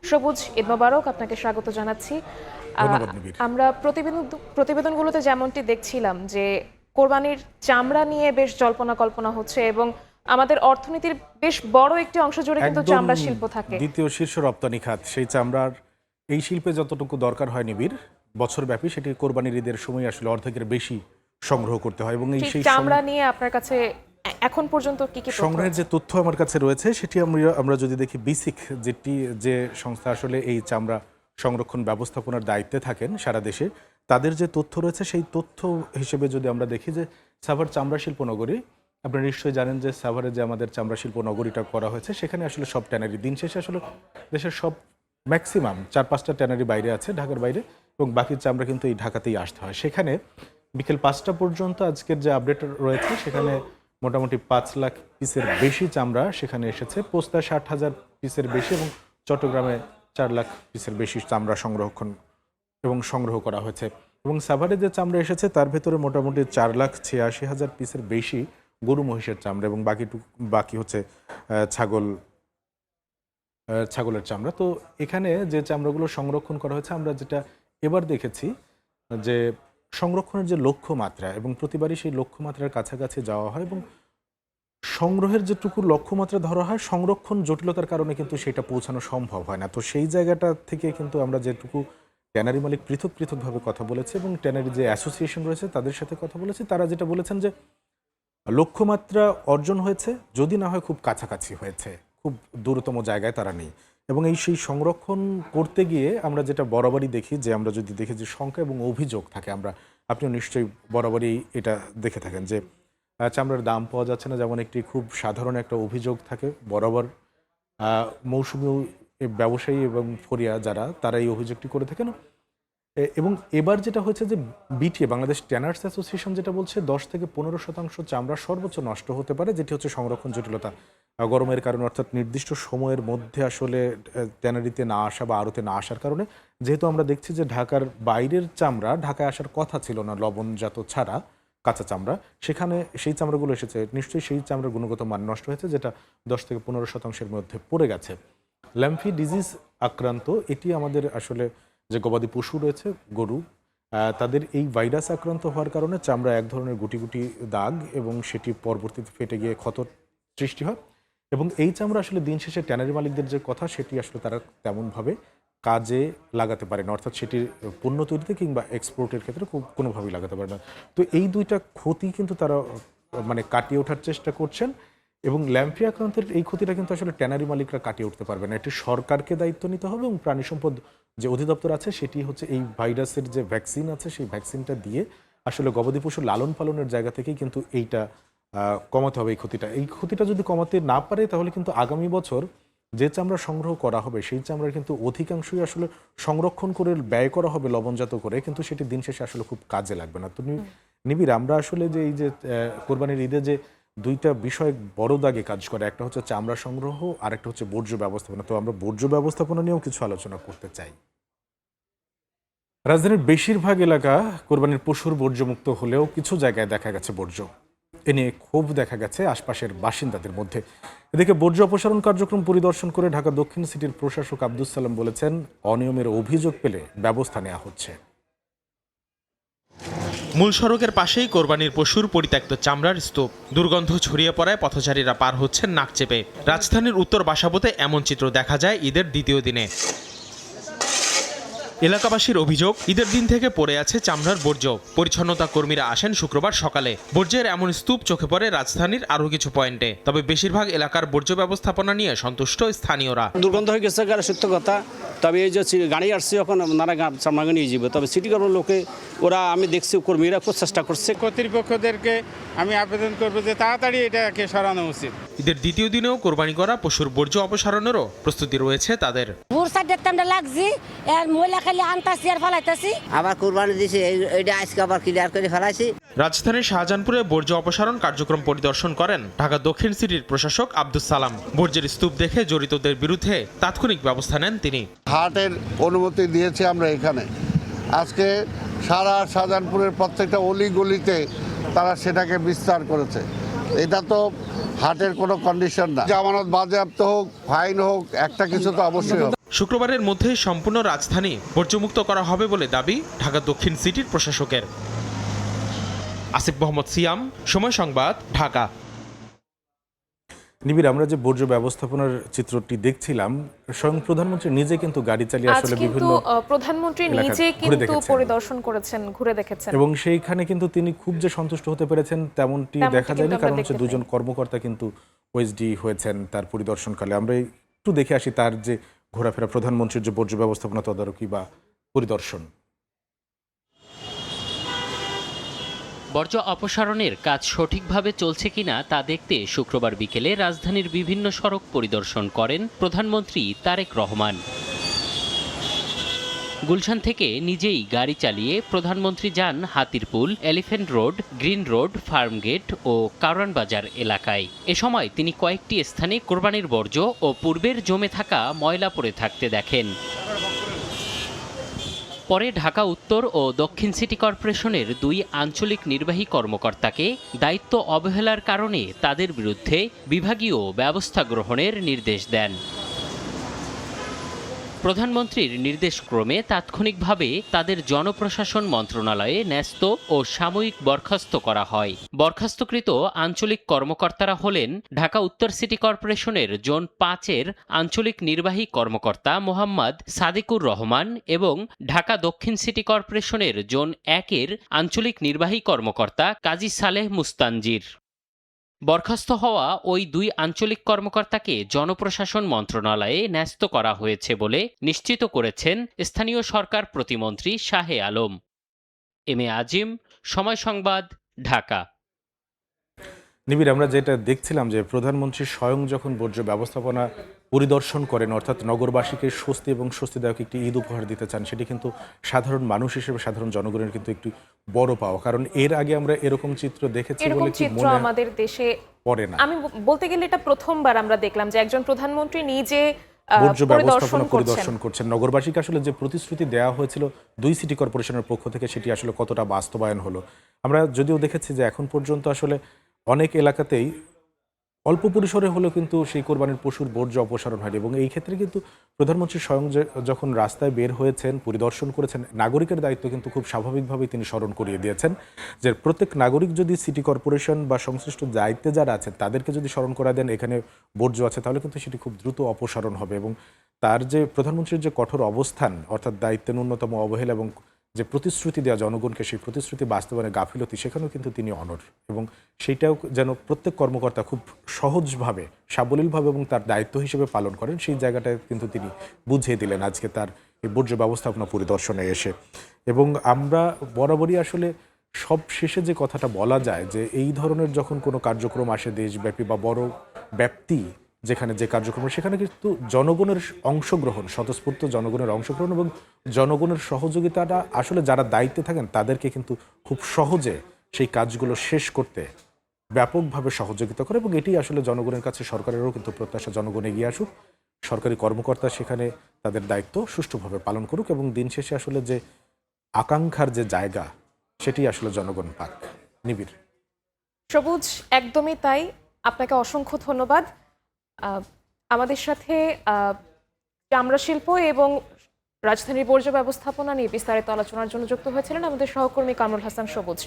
সবুজ, ঈদ মোবারক, আপনাকে স্বাগত জানাচ্ছি। আমরা প্রতিবেদনগুলোতে যেমনটি দেখছিলাম যে কোরবানির চামড়া নিয়ে বেশ জল্পনা কল্পনা হচ্ছে এবং আমাদের অর্থনীতির বেশ বড় একটি অংশ জুড়ে কিন্তু চামড়া শিল্প থাকে। দ্বিতীয় শীর্ষ রপ্তানি খাত, সেই চামড়ার এই শিল্পে যতটুকু দরকার হয় নিবিড় বছরব্যাপী, সেটি কোরবানির ঈদের সময় আসলে অর্ধেকের বেশি সংগ্রহ করতে হয়। এবং সেই চামড়া নিয়ে আপনার কাছে এখন পর্যন্ত কি কি সংগ্রহের যে তথ্য আমার কাছে রয়েছে সেটি আমরা যদি দেখি বিসিক, যে সংস্থা আসলে এই চামড়া সংরক্ষণ ব্যবস্থাপনার দায়িত্বে থাকেন সারা দেশে, তাদের যে তথ্য রয়েছে সেই তথ্য হিসেবে যদি আমরা দেখি যে সাভার চামড়া শিল্প নগরী, আপনারা নিশ্চয়ই জানেন যে সাভারে যে আমাদের চামড়া শিল্প নগরীটা করা হয়েছে, সেখানে আসলে সব ট্যানারি দিন শেষে আসলে দেশের সব ম্যাক্সিমাম 4-5টা ট্যানারি বাইরে আছে, ঢাকার বাইরে, এবং বাকি চামড়া কিন্তু এই ঢাকাতেই আসতে হয়। সেখানে বিকেল 5টা পর্যন্ত আজকের যে আপডেট রয়েছে সেখানে মোটামুটি 5 লাখ পিসের বেশি চামড়া সেখানে এসেছে, পোস্তায় 60,000 পিসের বেশি এবং চট্টগ্রামে 4 লাখ পিসের বেশি চামড়া সংগ্রহ করা হয়েছে। এবং সাভারে যে চামড়া এসেছে তার ভেতরে মোটামুটি 4,86,000 পিসের বেশি গরু মহিষের চামড়া এবং বাকি হচ্ছে ছাগলের চামড়া। তো এখানে যে চামড়াগুলো সংরক্ষণ করা হয়েছে, আমরা যেটা এবার দেখেছি যে সংরক্ষণের যে লক্ষ্যমাত্রা, এবং প্রতিবারই সেই লক্ষ্যমাত্রার কাছাকাছি যাওয়া হয় এবং সংগ্রহের যেটুকু লক্ষ্যমাত্রা ধরা হয়, সংরক্ষণ জটিলতার কারণে কিন্তু সেটা পৌঁছানো সম্ভব হয় না। তো সেই জায়গাটা থেকে কিন্তু আমরা যেটুকু ট্যানারি মালিক পৃথকভাবে কথা বলেছে এবং ট্যানারি যে অ্যাসোসিয়েশন রয়েছে তাদের সাথে কথা বলেছি, তারা যেটা বলেছেন যে লক্ষ্যমাত্রা অর্জন হয়েছে, যদি না হয় খুব কাছাকাছি হয়েছে, খুব দূরতম জায়গায় তারা নেই। এবং সেই সংরক্ষণ করতে গিয়ে আমরা যেটা বরাবরই দেখি, যে আমরা যদি দেখি যে সংখ্যা এবং অভিযোগ থাকে, আপনিও নিশ্চয়ই বরাবরই এটা দেখে থাকেন যে চামড়ার দাম পাওয়া যাচ্ছে না, যেমন একটি খুব সাধারণ একটা অভিযোগ থাকে বরাবর। মৌসুমী ব্যবসায়ী এবং ফরিয়া যারা, তারা এই অভিযোগটি করে থাকেন। এবং এবার যেটা হচ্ছে যে বিটিএ, বাংলাদেশ ট্যানার্স অ্যাসোসিয়েশন, যেটা বলছে 10 থেকে 15% চামড়া সর্বোচ্চ নষ্ট হতে পারে, যেটি হচ্ছে সংরক্ষণ জটিলতা, গরমের কারণে, অর্থাৎ নির্দিষ্ট সময়ের মধ্যে আসলে ট্যানারিতে না আসা বা আড়তে না আসার কারণে। যেহেতু আমরা দেখছি যে ঢাকার বাইরের চামড়া ঢাকায় আসার কথা ছিল না, লবণজাত ছাড়া কাঁচা চামড়া, সেখানে সেই চামড়াগুলো এসেছে, নিশ্চয়ই সেই চামড়ার গুণগত মান নষ্ট হয়েছে, যেটা 10 থেকে 15%-এর মধ্যে পড়ে গেছে। ল্যাম্ফি ডিজিজ আক্রান্ত, এটি আমাদের আসলে যে গবাদি পশু রয়েছে, গরু, তাদের এই ভাইরাস আক্রান্ত হওয়ার কারণে চামড়া এক ধরনের গুটি গুটি দাগ এবং সেটি পরবর্তীতে ফেটে গিয়ে ক্ষত সৃষ্টি হয়। এবং এই চামড়া আসলে দিন শেষে ট্যানারি মালিকদের যে কথা, সেটি আসলে তারা তেমনভাবে কাজে লাগাতে পারে না, অর্থাৎ সেটির পণ্য তৈরিতে কিংবা এক্সপোর্টের ক্ষেত্রে কোনোভাবেই লাগাতে পারে না। তো এই দুইটা ক্ষতি কিন্তু তারা কাটিয়ে ওঠার চেষ্টা করছেন। এবং ল্যাম্ফি আক্রান্তের এই ক্ষতিটা কিন্তু আসলে ট্যানারি মালিকরা কাটিয়ে উঠতে পারবে না, এটি সরকারকে দায়িত্ব নিতে হবে। এবং প্রাণী সম্পদ যে অধিদপ্তর আছে, সেটি হচ্ছে এই ভাইরাসের যে ভ্যাকসিন আছে, সেই ভ্যাকসিনটা দিয়ে আসলে গবাদি পশু লালন পালনের জায়গা থেকেই কিন্তু এইটা কমাতে হবে। এই ক্ষতিটা যদি কমাতে না পারে, তাহলে কিন্তু আগামী বছর যে চামড়া সংগ্রহ করা হবে, সেই চামড়ার কিন্তু অধিকাংশই আসলে সংরক্ষণ করে ব্যয় করা হবে লবণজাত করে, কিন্তু সেটি দিন শেষে আসলে খুব কাজে লাগবে না। তো নিবিড়, আমরা আসলে যে এই যে কোরবানির ঈদে যে দুইটা বিষয় বড় দাগে কাজ করে, একটা হচ্ছে চামড়া সংগ্রহ আর একটা হচ্ছে বর্জ্য ব্যবস্থাপনা। তো আমরা বর্জ্য ব্যবস্থাপনা নিয়েও কিছু আলোচনা করতে চাই। রাজধানীর বেশিরভাগ এলাকা কোরবানির পশুর বর্জ্যমুক্ত হলেও কিছু জায়গায় দেখা গেছে বর্জ্য, এ নিয়ে ক্ষোভ দেখা গেছে আশপাশের বাসিন্দাদের মধ্যে। এদিকে বর্জ্য অপসারণ কার্যক্রম পরিদর্শন করে ঢাকা দক্ষিণ সিটির প্রশাসক আব্দুস সালাম বলেছেন, অনিয়মের অভিযোগ পেলে ব্যবস্থা নেওয়া হচ্ছে। মূল সড়কের পাশেই কোরবানির পশুর পরিত্যক্ত চামড়ার স্তূপ, দুর্গন্ধ ছড়িয়ে পড়ায় পথচারীরা পার হচ্ছেন নাক চেপে। রাজধানীর উত্তর বাসাবোতে এমন চিত্র দেখা যায় ঈদের দ্বিতীয় দিনে। এলাকাবাসীর অভিযোগ, ঈদের দিন থেকে পড়ে আছে চামড়ার বর্জ্য। পরিচ্ছন্নতা কর্মীরা আসেন শুক্রবার সকালে। বর্জ্যের এমন স্তূপ চোখে পড়ে রাজধানীর আরও কিছু পয়েন্টে। তবে বেশিরভাগ এলাকার বর্জ্য ব্যবস্থাপনা নিয়ে সন্তুষ্ট স্থানীয়রা। দুর্গন্ধ হয়ে গেছে সত্য কথা। তবে এই যে গাড়ি আসছে, এখন ওনারা চামড়া নিয়ে যাবে। তবে সিটি কর্পোরেশন লোকে ওরা, আমি দেখছি কর্মীরা খুব চেষ্টা করছে। কর্তৃপক্ষদেরকে আমি আবেদন করবো যে তাড়াতাড়ি এটাকে সরানো উচিত। ঈদের দ্বিতীয় দিনেও কোরবানি করা পশুর বর্জ্য অপসারণেরও প্রস্তুতি রয়েছে তাদের। আবার কুরবানি দিছি, এইটা আজকে আবার ক্লিয়ার করে ফেলাইছি। রাজধানীর শাহজাহানপুরে বর্জ্য অপসারণ কার্যক্রম পরিদর্শন করেন ঢাকা দক্ষিণ সিটির প্রশাসক আব্দুস সালাম। বর্জ্যের স্তূপ দেখে জড়িতদের বিরুদ্ধে তাৎক্ষণিক ব্যবস্থা নেন তিনি। হাটের অনুমতি দিয়েছি আমরা এখানে। আজকে সারা শাহজাহানপুরের প্রত্যেকটা অলি গলিতে তারা সেটাকে বিস্তার করেছে। এটা তো হাটের কোনো কন্ডিশন না। জামানত বাজেয়াপ্ত হোক, ফাইন হোক, একটা কিছু তো অবশ্যই হবে। শুক্রবারের মধ্যে সম্পূর্ণ রাজধানী বর্জ্যমুক্ত করা হবে বলে দাবি ঢাকা দক্ষিণ সিটির প্রশাসকের। আসিফ মোহাম্মদ সিয়াম, সময় সংবাদ, ঢাকা। নিবিড়, আমরা যে বর্জ্য ব্যবস্থাপনার চিত্রটি দেখছিলাম, স্বয়ং প্রধানমন্ত্রী নিজে কিন্তু গাড়ি চালিয়ে আজ আসলে কিন্তু বিভিন্ন প্রধানমন্ত্রী এলাকা নিজে ঘুরে কিন্তু দেখেছেন। পরিদর্শন করেছেন, ঘুরে দেখেছেন। এবং সেইখানে কিন্তু তিনি খুব যে সন্তুষ্ট হতে পেরেছেন তেমনটি দেখা যায়নি, কিন্তু কারণ আমরা হচ্ছে দেখতে দুজন কর্মকর্তা কিন্তু ওএসডি হয়েছেন তার পরিদর্শনকালে। আমরা একটু দেখে আসি তার যে ঘোরাফেরা, প্রধানমন্ত্রীর যে বর্জ্য ব্যবস্থাপনা তদারকি বা পরিদর্শন। বর্জ্য অপসারণের কাজ সঠিকভাবে চলছে কিনা তা দেখতে শুক্রবার বিকেলে রাজধানীর বিভিন্ন সড়ক পরিদর্শন করেন প্রধানমন্ত্রী তারেক রহমান। গুলশান থেকে নিজেই গাড়ি চালিয়ে প্রধানমন্ত্রী যান হাতিরপুল, এলিফ্যান্ট রোড, গ্রিন রোড, ফার্মগেট ও কারওয়ান বাজার এলাকায়। এ সময় তিনি কয়েকটি স্থানে কোরবানির বর্জ্য ও পূর্বের জমে থাকা ময়লা পড়ে থাকতে দেখেন। পরে ঢাকা উত্তর ও দক্ষিণ সিটি কর্পোরেশনের 2 আঞ্চলিক নির্বাহী কর্মকর্তাকে দায়িত্ব অবহেলার কারণে তাদের বিরুদ্ধে বিভাগীয় ব্যবস্থা গ্রহণের নির্দেশ দেন। প্রধানমন্ত্রীর নির্দেশক্রমে তাৎক্ষণিকভাবে তাদের জনপ্রশাসন মন্ত্রণালয়ে ন্যস্ত ও সাময়িক বরখাস্ত করা হয়। বরখাস্তকৃত আঞ্চলিক কর্মকর্তারা হলেন ঢাকা উত্তর সিটি কর্পোরেশনের জোন 5-এর আঞ্চলিক নির্বাহী কর্মকর্তা মোহাম্মদ সাদিকুর রহমান এবং ঢাকা দক্ষিণ সিটি কর্পোরেশনের জোন 1-এর আঞ্চলিক নির্বাহী কর্মকর্তা কাজী সালেহ মুস্তানজির। বরখাস্ত হওয়া ওই 2 আঞ্চলিক কর্মকর্তাকে জনপ্রশাসন মন্ত্রণালয়ে ন্যস্ত করা হয়েছে বলে নিশ্চিত করেছেন স্থানীয় সরকার প্রতিমন্ত্রী শাহে আলম। এম এ আজিম, সময় সংবাদ, ঢাকা। নিবিড়, আমরা যেটা দেখছিলাম যে প্রধানমন্ত্রী স্বয়ং যখন বর্জ্য ব্যবস্থাপনা পরিদর্শন করেন, অর্থাৎ নগরবাসীকে স্বস্তি এবং স্বস্তিদায়ক একটি ঈদ উপহার দিতে চান, সেটি কিন্তু সাধারণ মানুষ হিসেবে সাধারণ জনগণের কিন্তু একটি বড় পাওয়া। কারণ এর আগে আমরা এরকম চিত্র দেখেছি এরকম বলে কি চিত্র মনে আমাদের দেশে পড়ে না। আমি বলতে গেলে এটা প্রথমবার আমরা দেখলাম যে একজন প্রধানমন্ত্রী নিজে বর্জ্য ব্যবস্থাপনা পরিদর্শন পরিদর্শন করছেন। নগরবাসীকে আসলে যে প্রতিশ্রুতি দেওয়া হয়েছিল 2 সিটি কর্পোরেশনের পক্ষ থেকে, সেটি আসলে কতটা বাস্তবায়ন হলো। আমরা যদিও দেখেছি যে এখন পর্যন্ত আসলে অনেক এলাকাতেই অল্প পরিসরে হলেও কিন্তু সেই কোরবানির পশুর বর্জ্য অপসারণ হয়নি। এবং এই ক্ষেত্রে কিন্তু প্রধানমন্ত্রী স্বয়ং যখন রাস্তায় বের হয়েছেন, পরিদর্শন করেছেন, নাগরিকের দায়িত্ব কিন্তু খুব স্বাভাবিকভাবেই তিনি স্মরণ করিয়ে দিয়েছেন যে প্রত্যেক নাগরিক যদি সিটি কর্পোরেশন বা সংশ্লিষ্ট দায়িত্বে যারা আছেন তাদেরকে যদি স্মরণ করা দেন এখানে বর্জ্য আছে, তাহলে কিন্তু সেটি খুব দ্রুত অপসারণ হবে। এবং তার যে প্রধানমন্ত্রীর যে কঠোর অবস্থান, অর্থাৎ দায়িত্বের ন্যূনতম অবহেলা এবং যে প্রতিশ্রুতি দেওয়া জনগণকে, সেই প্রতিশ্রুতি বাস্তবায়নে গাফিলতি, সেখানেও কিন্তু তিনি অনড়। এবং সেইটাও যেন প্রত্যেক কর্মকর্তা খুব সহজভাবে, সাবলীলভাবে এবং তার দায়িত্ব হিসেবে পালন করেন, সেই জায়গাটায় কিন্তু তিনি বুঝিয়ে দিলেন আজকে তার এই বর্জ্য ব্যবস্থাপনা পরিদর্শনে এসে। এবং আমরা বরাবরই আসলে সব শেষে যে কথাটা বলা যায় যে এই ধরনের যখন কোনো কার্যক্রম আসে দেশব্যাপী বা বড় ব্যাপ্তি, যেখানে যে কার্যক্রম, সেখানে কিন্তু জনগণের অংশগ্রহণ, স্বতঃস্ফূর্ত জনগণের অংশগ্রহণ এবং জনগণের সহযোগিতাটা আসলে যারা দায়িত্বে থাকেন তাদেরকে কিন্তু খুব সহজে সেই কাজগুলো শেষ করতে ব্যাপকভাবে সহযোগিতা করে। এবং এটি আসলে জনগণের কাছে সরকারেরও কিন্তু প্রত্যাশা, জনগণ এগিয়ে আসুক, সরকারি কর্মকর্তা সেখানে তাদের দায়িত্ব সুষ্ঠুভাবে পালন করুক এবং দিন শেষে আসলে যে আকাঙ্ক্ষার যে জায়গা, সেটি আসলে জনগণ পাক। নিবিড়। সবুজ, একদমই তাই। আপনাকে অসংখ্য ধন্যবাদ। আমাদের সাথে চামড়া শিল্প এবং রাজধানীর বর্জ্য ব্যবস্থাপনা নিয়ে বিস্তারিত আলোচনার জন্য যুক্ত হয়েছিলেন আমাদের সহকর্মী কামরুল হাসান সবুজ।